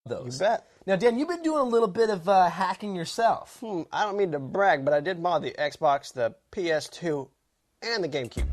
those. You bet. Now, Dan, you've been doing a little bit of hacking yourself. I don't mean to brag, but I did mod the Xbox, the ps2, and the GameCube.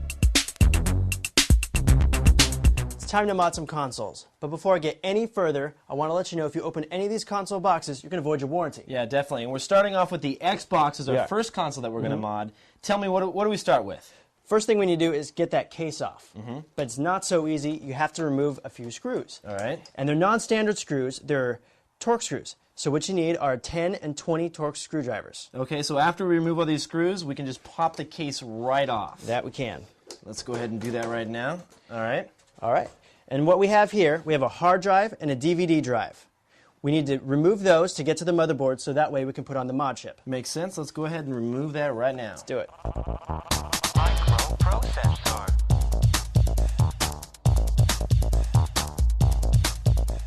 It's time to mod some consoles. But before I get any further, I want to let you know if you open any of these console boxes, you're going to avoid your warranty. Yeah, definitely. And we're starting off with the Xbox as our first console that we're going to mod. Tell me, what do we start with? First thing we need to do is get that case off. But it's not so easy. You have to remove a few screws. All right. And they're non-standard screws. They're Torx screws. So what you need are 10 and 20 Torx screwdrivers. Okay, so after we remove all these screws, we can just pop the case right off. That we can. Let's go ahead and do that right now. All right. All right. And what we have here, we have a hard drive and a DVD drive. We need to remove those to get to the motherboard so that way we can put on the mod chip. Makes sense. Let's go ahead and remove that right now. Let's do it.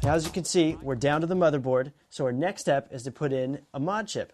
Now, as you can see, we're down to the motherboard, so our next step is to put in a mod chip.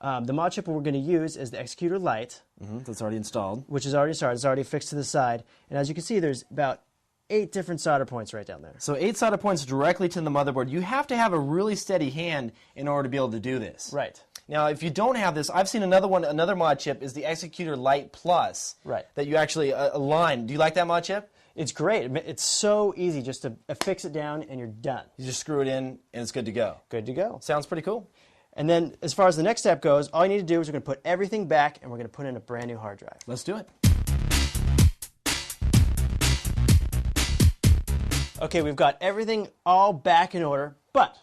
The mod chip we're going to use is the Executor Lite. That's already installed. Which is already started. It's already fixed to the side. And as you can see, there's about 8 different solder points right down there. So 8 solder points directly to the motherboard. You have to have a really steady hand in order to be able to do this. Right. Now, if you don't have this, I've seen another mod chip is the Executor Lite Plus. Right. That you actually align. Do you like that mod chip? It's great. It's so easy just to affix it down and you're done. You just screw it in and it's good to go. Good to go. Sounds pretty cool. And then as far as the next step goes, all you need to do is we're going to put everything back and we're going to put in a brand new hard drive. Let's do it. Okay, we've got everything all back in order, but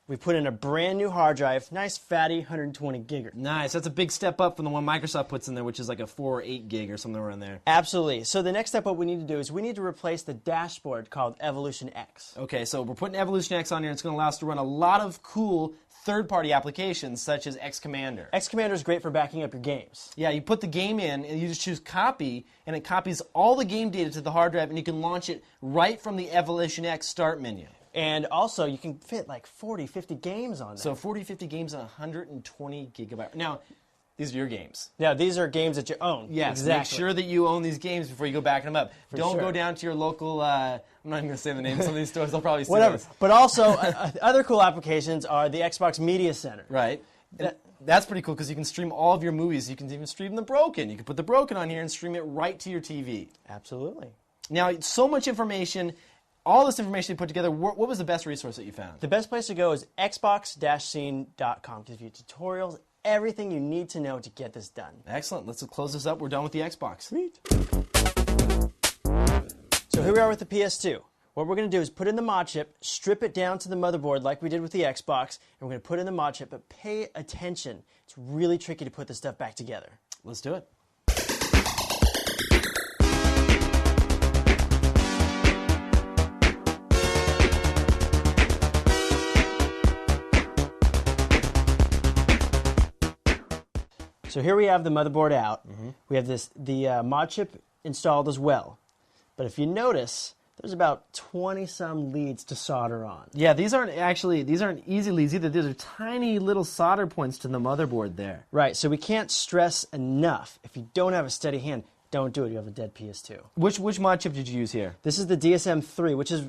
we put in a brand new hard drive, nice fatty 120 gig. Nice. That's a big step up from the one Microsoft puts in there, which is like a 4 or 8 gig or something around there. Absolutely. So the next step, what we need to do is we need to replace the dashboard called Evolution X. Okay, so we're putting Evolution X on here. It's going to allow us to run a lot of cool third-party applications such as Xcommander. Xcommander is great for backing up your games. Yeah, you put the game in and you just choose copy, and it copies all the game data to the hard drive, and you can launch it right from the Evolution X start menu. And also, you can fit like 40, 50 games on there. So 40, 50 games on 120 gigabytes. Now, these are your games. Yeah, these are games that you own. Yes, exactly. make sure that you own these games before you go backing them up. Don't sure. go down to your local, I'm not even going to say the name of some of these stores. They'll probably steal Whatever. this. But also, other cool applications are the Xbox Media Center. Right. That's pretty cool because you can stream all of your movies. You can even stream the broken. You can put the broken on here and stream it right to your TV. Absolutely. Now, so much information. All this information you put together, what was the best resource that you found? The best place to go is xbox-scene.com. Gives you tutorials, everything you need to know to get this done. Excellent. Let's close this up. We're done with the Xbox. Sweet. So here we are with the PS2. What we're going to do is put in the mod chip, strip it down to the motherboard like we did with the Xbox, and we're going to put in the mod chip, but pay attention. It's really tricky to put this stuff back together. Let's do it. So here we have the motherboard out. We have the mod chip installed as well. But if you notice, there's about 20-some leads to solder on. Yeah, these aren't easy leads either. These are tiny little solder points to the motherboard there. Right, so we can't stress enough. If you don't have a steady hand, don't do it. You have a dead PS2. Which mod chip did you use here? This is the DSM-3, which is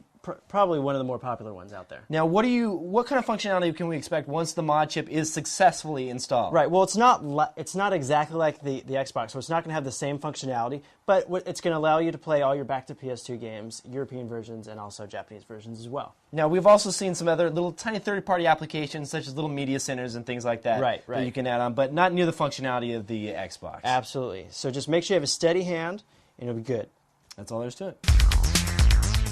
probably one of the more popular ones out there. Now, what kind of functionality can we expect once the mod chip is successfully installed? Right. Well, it's not exactly like the Xbox, so it's not going to have the same functionality, but it's going to allow you to play all your back to PS2 games, European versions, and also Japanese versions as well. Now, we've also seen some other little tiny third-party applications, such as little media centers and things like that, right. that you can add on, but not near the functionality of the Xbox. Absolutely. So just make sure you have a steady hand, and it'll be good. That's all there is to it.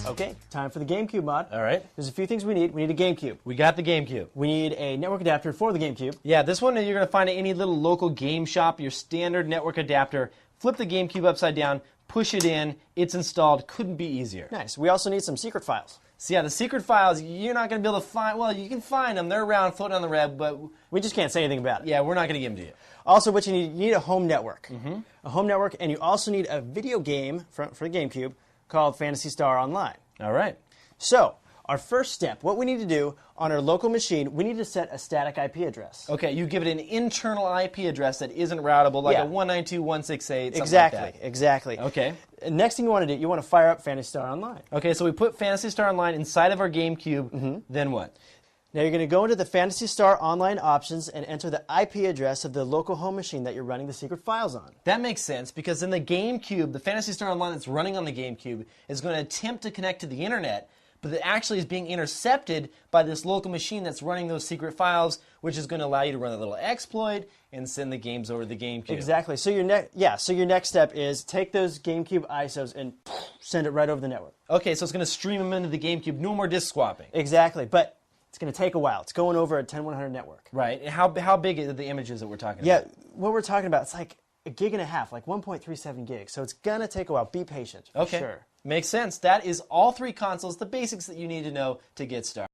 Okay, time for the GameCube mod. All right. There's a few things we need. We need a GameCube. We got the GameCube. We need a network adapter for the GameCube. Yeah, this one you're going to find at any little local game shop, your standard network adapter. Flip the GameCube upside down, push it in, it's installed. Couldn't be easier. Nice. We also need some secret files. So yeah, the secret files, you're not going to be able to find, well, you can find them. They're around, floating on the web, but we just can't say anything about it. Yeah, we're not going to give them to you. Also, what you need a home network. A home network, and you also need a video game for the GameCube called Phantasy Star Online. All right. So, our first step, what we need to do on our local machine, we need to set a static IP address. Okay, you give it an internal IP address that isn't routable, like a 192.168, something like that. Exactly. Okay. Next thing you want to do, you want to fire up Phantasy Star Online. Okay, so we put Phantasy Star Online inside of our GameCube, then what? Now you're going to go into the Phantasy Star online options and enter the IP address of the local home machine that you're running the secret files on. That makes sense because in the GameCube, the Phantasy Star Online that's running on the GameCube is going to attempt to connect to the internet, but it actually is being intercepted by this local machine that's running those secret files, which is going to allow you to run a little exploit and send the games over to the GameCube. Exactly. So your next step is take those GameCube ISOs and send it right over the network. Okay, so it's going to stream them into the GameCube. No more disk swapping. Exactly, but it's going to take a while. It's going over a 10100 network. Right. And how big are the images that we're talking about? Yeah, what we're talking about, it's like a gig and a half, like 1.37 gigs. So it's going to take a while. Be patient. For Okay. Sure. Makes sense. That is all three consoles, the basics that you need to know to get started.